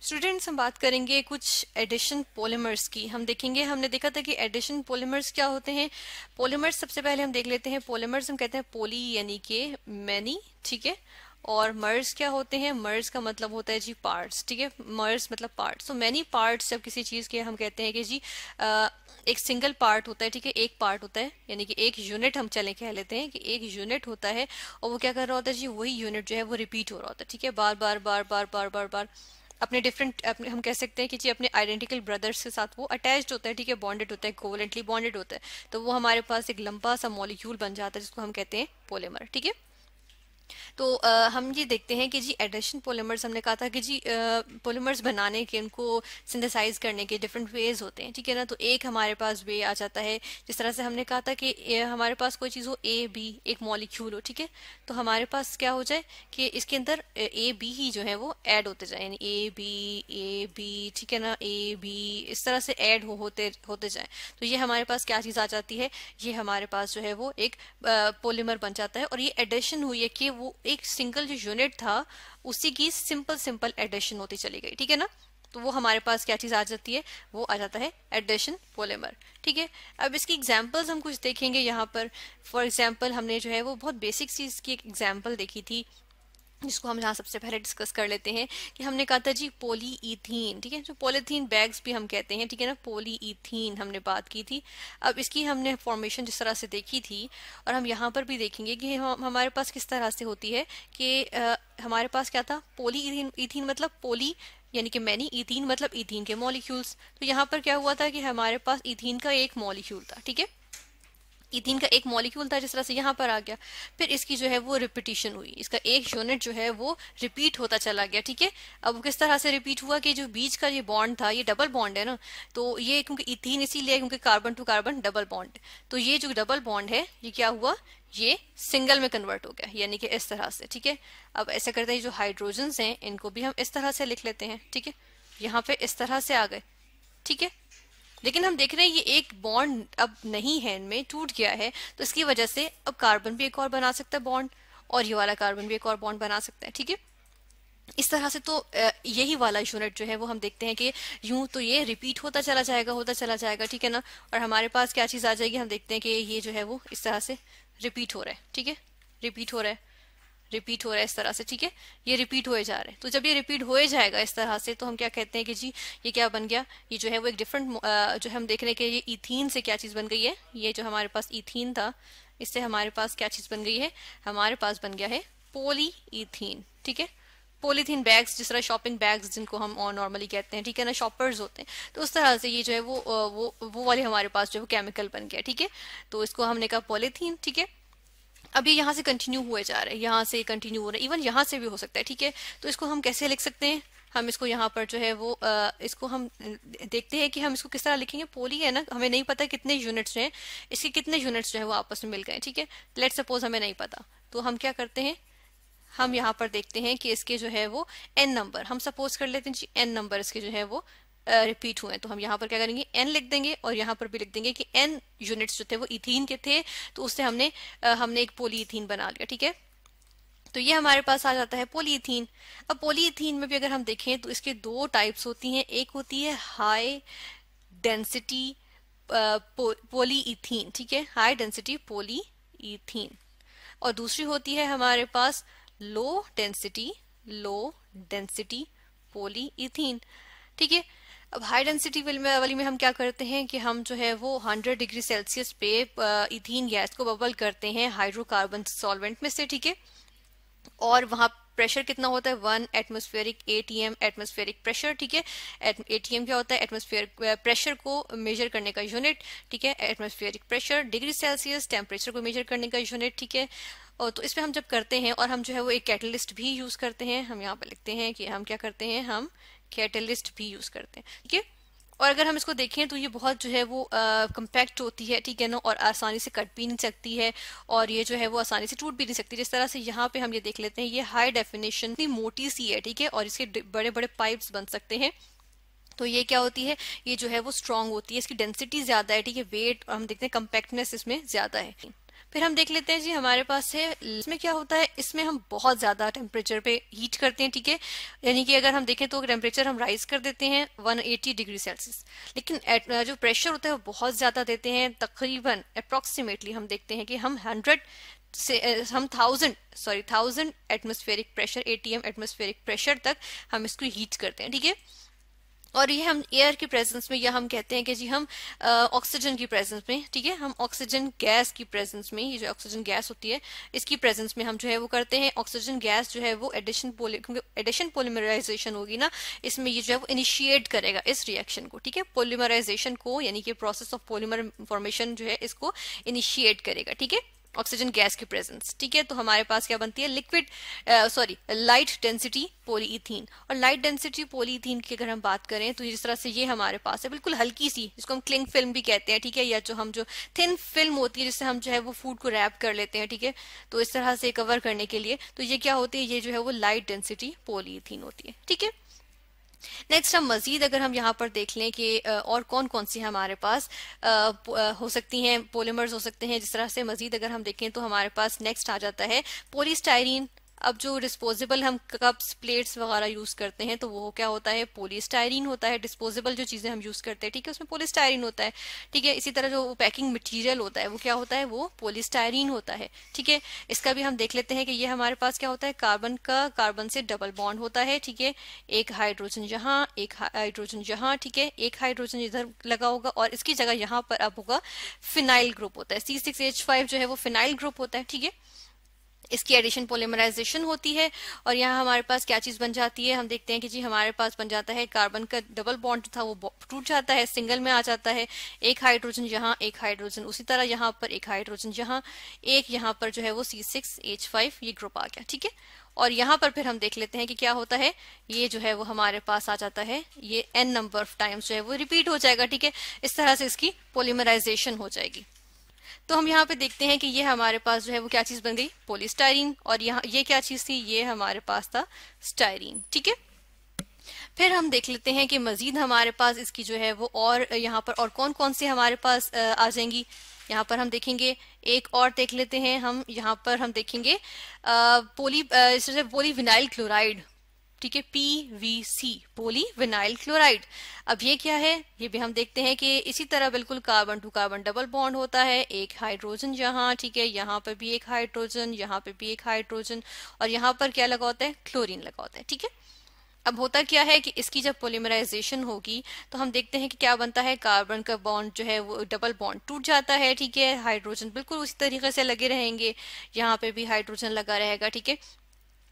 Students, हम बात करेंगे कुछ एडिशन पॉलीमर्स की। हम देखेंगे, हमने देखा था कि एडिशन पॉलीमर्स क्या होते हैं। पॉलीमर्स सबसे पहले हम देख लेते हैं। पॉलीमर्स हम कहते हैं पॉली यानी कि मैनी, ठीक है। और मर्स क्या होते हैं? मर्स का मतलब होता है जी पार्ट्स, ठीक है। मर्स मतलब पार्ट्स। तो मैनी पार्ट्स जब किसी चीज के हम कहते हैं कि जी एक सिंगल पार्ट होता है, ठीक है, एक पार्ट होता है, यानी कि एक यूनिट हम चले कह लेते हैं कि एक यूनिट होता है और वो क्या कर रहा होता है जी, वही यूनिट जो है वो रिपीट हो रहा होता है, ठीक है, बार बार बार बार बार बार बार अपने डिफरेंट अपने हम कह सकते हैं कि जी अपने आइडेंटिकल ब्रदर्स के साथ वो अटैच्ड होता है, ठीक है, बॉन्डेड होता है, कोवलेंटली बॉन्डेड होता है। तो वो हमारे पास एक लंबा सा मॉलिक्यूल बन जाता है जिसको हम कहते हैं पॉलीमर, ठीक है। तो हम ये देखते हैं कि जी एडिशन पॉलीमर्स, हमने कहा था कि जी पॉलीमर्स बनाने के, उनको सिंथेसाइज करने के डिफरेंट वेज होते हैं, ठीक है ना। तो एक हमारे पास वे आ जाता है, जिस तरह से हमने कहा था कि हमारे पास कोई चीज़ हो, ए बी एक मॉलिक्यूल हो, ठीक है। तो हमारे पास क्या हो जाए कि इसके अंदर ए बी ही जो है वो ऐड होते जाए, यानी ए बी, ठीक है ना, ए बी इस तरह से ऐड होते होते जाए। तो ये हमारे पास क्या चीज़ आ जाती है, ये हमारे पास जो है वो एक पॉलीमर बन जाता है। और ये एडिशन हुई है कि वो एक सिंगल जो यूनिट था उसी की सिंपल सिंपल एडिशन होती चली गई, ठीक है ना। तो वो हमारे पास क्या चीज आ जाती है, वो आ जाता है एडिशन पॉलीमर, ठीक है। अब इसकी एग्जांपल्स हम कुछ देखेंगे यहाँ पर। फॉर एग्जांपल हमने जो है वो बहुत बेसिक चीज की एक एग्जांपल देखी थी, जिसको हम यहाँ सबसे पहले डिस्कस कर लेते हैं कि हमने कहा था जी पॉलीईथीन, ठीक है, जो पॉलीथीन बैग्स भी हम कहते हैं, ठीक है ना, पॉलीईथीन हमने बात की थी। अब इसकी हमने फॉर्मेशन जिस तरह से देखी थी और हम यहाँ पर भी देखेंगे कि हमारे पास किस तरह से होती है कि हमारे पास क्या था, पॉलीईथीन, ईथीन मतलब पॉली यानी कि मैनी, ईथीन मतलब ईथीन के मॉलिक्यूल्स। तो यहाँ पर क्या हुआ था कि हमारे पास ईथीन का एक मॉलिक्यूल था, ठीक है, इथीन का एक मॉलिक्यूल था, जिस तरह से यहाँ पर आ गया। फिर इसकी जो है वो रिपीटिशन हुई, इसका एक यूनिट जो है वो रिपीट होता चला गया, ठीक है। अब किस तरह से रिपीट हुआ कि जो बीच का ये बॉन्ड था, ये डबल बॉन्ड है ना, तो ये क्योंकि इथीन इसीलिए क्योंकि carbon to carbon double bond, तो ये जो डबल बॉन्ड है ये क्या हुआ, ये सिंगल में कन्वर्ट हो गया, यानी कि इस तरह से, ठीक है। अब ऐसा करते हैं, जो हाइड्रोजन हैं इनको भी हम इस तरह से लिख लेते हैं, ठीक है, यहाँ पे इस तरह से आ गए, ठीक है। लेकिन हम देख रहे हैं ये एक बॉन्ड अब नहीं है, इनमें टूट गया है, तो इसकी वजह से अब कार्बन भी एक और बना सकता है बॉन्ड, और ये वाला कार्बन भी एक और बॉन्ड बना सकता है, ठीक है। इस तरह से तो यही वाला यूनिट जो है वो हम देखते हैं कि यूं तो ये रिपीट होता चला जाएगा, होता चला जाएगा, ठीक है ना। और हमारे पास क्या चीज आ जाएगी, हम देखते हैं कि ये जो है वो इस तरह से रिपीट हो रहा है, ठीक है, रिपीट हो रहा है, रिपीट हो रहा है इस तरह से, ठीक है, ये रिपीट होए जा रहे हैं। तो जब ये रिपीट होए जाएगा इस तरह से, तो हम क्या कहते हैं कि जी ये क्या बन गया, ये जो है वो एक डिफरेंट जो हम देख रहे हैं कि ये इथीन से क्या चीज बन गई है, ये जो हमारे पास इथीन था इससे हमारे पास क्या चीज बन गई है, हमारे पास बन गया है पॉली इथीन, ठीक है। पॉलीथीन बैग्स, जिस तरह शॉपिंग बैग्स जिनको हम नॉर्मली कहते हैं, ठीक है ना, शॉपर्स होते हैं, तो उस तरह से ये जो है वो वाले हमारे पास जो है वो केमिकल बन गया, ठीक है। तो इसको हमने कहा पॉलीथीन, ठीक है। अब ये यहाँ से कंटिन्यू हुए जा रहे हैं, यहाँ से कंटिन्यू हो रहे हैं, इवन यहाँ से भी हो सकता है, ठीक है। तो इसको हम कैसे लिख सकते हैं, हम इसको यहाँ पर जो है वो इसको हम देखते हैं कि हम इसको किस तरह लिखेंगे। पोली है ना, हमें नहीं पता कितने यूनिट्स हैं, इसके कितने यूनिट्स जो है वो आपस में मिल गए, ठीक है। लेट सपोज हमें नहीं पता, तो हम क्या करते हैं, हम यहाँ पर देखते हैं कि इसके जो है वो एन नंबर, हम सपोज कर लेते हैं जी एन नंबर इसके जो है वो रिपीट हुए, तो हम यहाँ पर क्या करेंगे, एन लिख देंगे, और यहाँ पर भी लिख देंगे कि एन यूनिट्स जो थे वो इथीन के थे, तो उससे हमने एक पोलीइथीन बना लिया, ठीक है। तो ये हमारे पास आ जाता है पोलीइथीन। अब पोलीइथीन में भी अगर हम देखें तो इसके दो टाइप्स होती हैं, एक होती है हाई डेंसिटी पोलीइथीन, ठीक है, हाई डेंसिटी पोलीइथीन, और दूसरी होती है हमारे पास लो डेंसिटी पोलीइथीन, ठीक है। अब हाई डेंसिटी वाली में हम क्या करते हैं कि हम जो है वो 100 डिग्री सेल्सियस पे इथीन गैस को बबल करते हैं हाइड्रोकार्बन सॉल्वेंट में से, ठीक है। और वहां प्रेशर कितना होता है, 1 एटमॉस्फेरिक एटीएम एटमॉस्फेरिक प्रेशर, ठीक है। एटीएम क्या होता है, एटमॉस्फेरिक प्रेशर को मेजर करने का यूनिट, ठीक है। Atmospheric pressure, degree Celsius temperature को मेजर करने का यूनिट, ठीक है। और तो इसमें हम जब करते हैं, और हम जो है वो एक कैटलिस्ट भी यूज करते हैं, हम यहाँ पर लिखते हैं कि हम क्या करते हैं, हम कैटलिस्ट भी यूज करते हैं, ठीक है। और अगर हम इसको देखें तो ये बहुत जो है वो कम्पैक्ट होती है, ठीक है ना, और आसानी से कट भी नहीं सकती है, और ये जो है वो आसानी से टूट भी नहीं सकती। जिस तरह से यहाँ पे हम ये देख लेते हैं, ये हाई डेफिनेशन इतनी मोटी सी है, ठीक है, और इसके बड़े बड़े पाइप्स बन सकते हैं। तो ये क्या होती है, ये जो है वो स्ट्रांग होती है, इसकी डेंसिटी ज्यादा है, ठीक है, वेट, और हम देखते हैं कम्पैक्टनेस इसमें ज्यादा है। फिर हम देख लेते हैं जी हमारे पास है, इसमें क्या होता है, इसमें हम बहुत ज्यादा टेम्परेचर पे हीट करते हैं, ठीक है। यानी कि अगर हम देखें तो टेम्परेचर हम राइज कर देते हैं 180 डिग्री सेल्सियस, लेकिन जो प्रेशर होता है वो बहुत ज्यादा देते हैं, तकरीबन अप्रोक्सीमेटली हम देखते हैं कि हम 100 से हम 1000 atmospheric pressure, ATM atmospheric pressure तक हम इसको हीट करते हैं, ठीक है। और ये हम एयर की प्रेजेंस में, या हम कहते हैं कि जी हम ऑक्सीजन की प्रेजेंस में, ठीक है, हम ऑक्सीजन गैस की प्रेजेंस में, ये जो ऑक्सीजन गैस होती है इसकी प्रेजेंस में हम जो है वो करते हैं। ऑक्सीजन गैस जो है वो क्योंकि एडिशन पोलीमराइजेशन होगी ना, इसमें ये जो है वो इनिशिएट करेगा इस रिएक्शन को, ठीक है, पोलीमराइजेशन को, यानी कि प्रोसेस ऑफ पॉलीमर फॉर्मेशन जो है इसको इनिशिएट करेगा, ठीक है, ऑक्सीजन गैस की प्रेजेंस, ठीक है। तो हमारे पास क्या बनती है, लाइट डेंसिटी पॉलीइथीन। और लाइट डेंसिटी पॉलीइथीन की अगर हम बात करें तो जिस तरह से ये हमारे पास है बिल्कुल हल्की सी, जिसको हम क्लिंग फिल्म भी कहते हैं, ठीक है, या जो थिन फिल्म होती है जिससे हम जो है वो फूड को रैप कर लेते हैं, ठीक है, तो इस तरह से कवर करने के लिए, तो ये क्या होती है, ये जो है वो लाइट डेंसिटी पॉलीइथीन होती है, ठीक है। नेक्स्ट हम मजीद अगर हम यहाँ पर देख लें कि और कौन कौन सी हमारे पास हो सकती हैं, पॉलीमर्स हो सकते हैं, जिस तरह से मजीद अगर हम देखें तो हमारे पास नेक्स्ट आ जाता है पॉलीस्टाइरीन। अब जो डिस्पोजेबल हम कप्स प्लेट्स वगैरह यूज करते हैं तो वो क्या होता है, पॉलीस्टाइरीन होता है। डिस्पोजेबल जो चीजें हम यूज करते हैं, ठीक है, उसमें पॉलीस्टाइरीन होता है, ठीक है। इसी तरह जो पैकिंग मटेरियल होता है वो क्या होता है, वो पॉलीस्टाइरीन होता है, ठीक है। इसका भी हम देख लेते हैं कि ये हमारे पास क्या होता है, कार्बन से डबल बॉन्ड होता है, ठीक है, एक हाइड्रोजन यहाँ, एक हाइड्रोजन यहाँ, ठीक है, एक हाइड्रोजन इधर लगा होगा और इसकी जगह यहाँ पर अब होगा फिनाइल ग्रुप होता है, C6H5 जो है वो फिनाइल ग्रुप होता है, ठीक है। इसकी एडिशन पोलीमराइजेशन होती है और यहाँ हमारे पास क्या चीज बन जाती है, हम देखते हैं कि जी हमारे पास बन जाता है कार्बन का डबल बॉन्ड था वो टूट जाता है, सिंगल में आ जाता है, एक हाइड्रोजन यहाँ, एक हाइड्रोजन उसी तरह यहाँ पर, एक हाइड्रोजन यहाँ, एक यहाँ पर जो है वो C6H5 ये ग्रुप आ गया, ठीक है। और यहाँ पर फिर हम देख लेते हैं कि क्या होता है, ये जो है वो हमारे पास आ जाता है, ये n नंबर ऑफ टाइम्स जो है वो रिपीट हो जाएगा, ठीक है। इस तरह से इसकी पोलीमराइजेशन हो जाएगी। तो हम यहाँ पे देखते हैं कि ये हमारे पास जो है वो क्या चीज बन गई, पॉलीस्टाइरीन, और यहाँ ये क्या चीज थी, ये हमारे पास था स्टाइरीन, ठीक है। फिर हम देख लेते हैं कि मजीद हमारे पास इसकी जो है वो और यहाँ पर और कौन कौन सी हमारे पास आ जाएंगी। यहाँ पर हम देखेंगे, एक और देख लेते हैं हम, यहाँ पर हम देखेंगे पोली विनाइल क्लोराइड, ठीक है, PVC, पोली विनाइल क्लोराइड। अब ये क्या है, ये भी हम देखते हैं कि इसी तरह बिल्कुल carbon to carbon double bond होता है, एक हाइड्रोजन यहाँ, ठीक है, यहाँ पर भी एक हाइड्रोजन, यहाँ पे भी एक हाइड्रोजन, और यहाँ पर क्या लगा होता है, क्लोरीन लगा होता है, ठीक है। अब होता क्या है कि इसकी जब पोलीमराइजेशन होगी तो हम देखते हैं कि क्या बनता है, कार्बन का बॉन्ड जो है वो डबल बॉन्ड टूट जाता है, ठीक है, हाइड्रोजन बिल्कुल उसी तरीके से लगे रहेंगे, यहाँ पे भी हाइड्रोजन लगा रहेगा, ठीक है,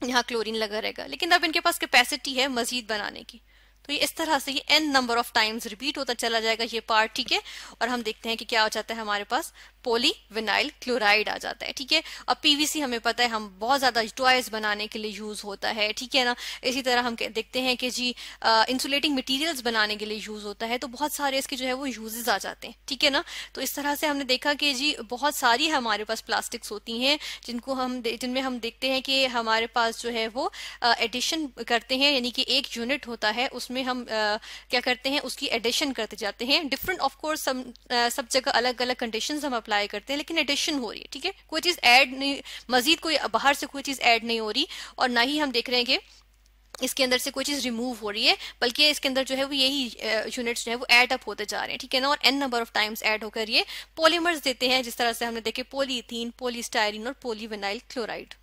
यहाँ क्लोरीन लगा रहेगा, लेकिन अब इनके पास कैपेसिटी है मजीद बनाने की, तो ये इस तरह से ये n number of times repeat होता चला जाएगा ये पार्ट, ठीक है। और हम देखते हैं कि क्या हो जाता है, हमारे पास पोली विनाइल क्लोराइड आ जाता है, ठीक है। अब PVC हमें पता है हम बहुत ज्यादा टॉयज बनाने के लिए यूज होता है, ठीक है ना। इसी तरह हम देखते हैं कि जी इंसुलेटिंग मटेरियल्स बनाने के लिए यूज होता है, तो बहुत सारे इसके जो है वो यूजेस आ जाते हैं, ठीक है ना। तो इस तरह से हमने देखा कि जी बहुत सारी हमारे पास प्लास्टिक्स होती हैं जिनमें हम देखते हैं कि हमारे पास जो है वो एडिशन करते हैं, यानी कि एक यूनिट होता है उसमें हम क्या करते हैं, उसकी एडिशन करते जाते हैं। डिफरेंट ऑफ कोर्स सब जगह अलग अलग कंडीशंस हम अप्लाई करते हैं, लेकिन एडिशन हो रही है, ठीक है, कोई चीज ऐड नहीं, मजीद कोई बाहर से कोई चीज ऐड नहीं हो रही, और ना ही हम देख रहे हैं कि इसके अंदर से कोई चीज रिमूव हो रही है, बल्कि इसके अंदर जो है वो यही यूनिट्स जो है वो ऐड अप होते जा रहे हैं, ठीक है ना। और n number of times add होकर ये पॉलीमर्स देते हैं, जिस तरह से हमने देखे पॉलीइथीन, पॉलीस्टाइरीन और पॉलीविनाइल क्लोराइड।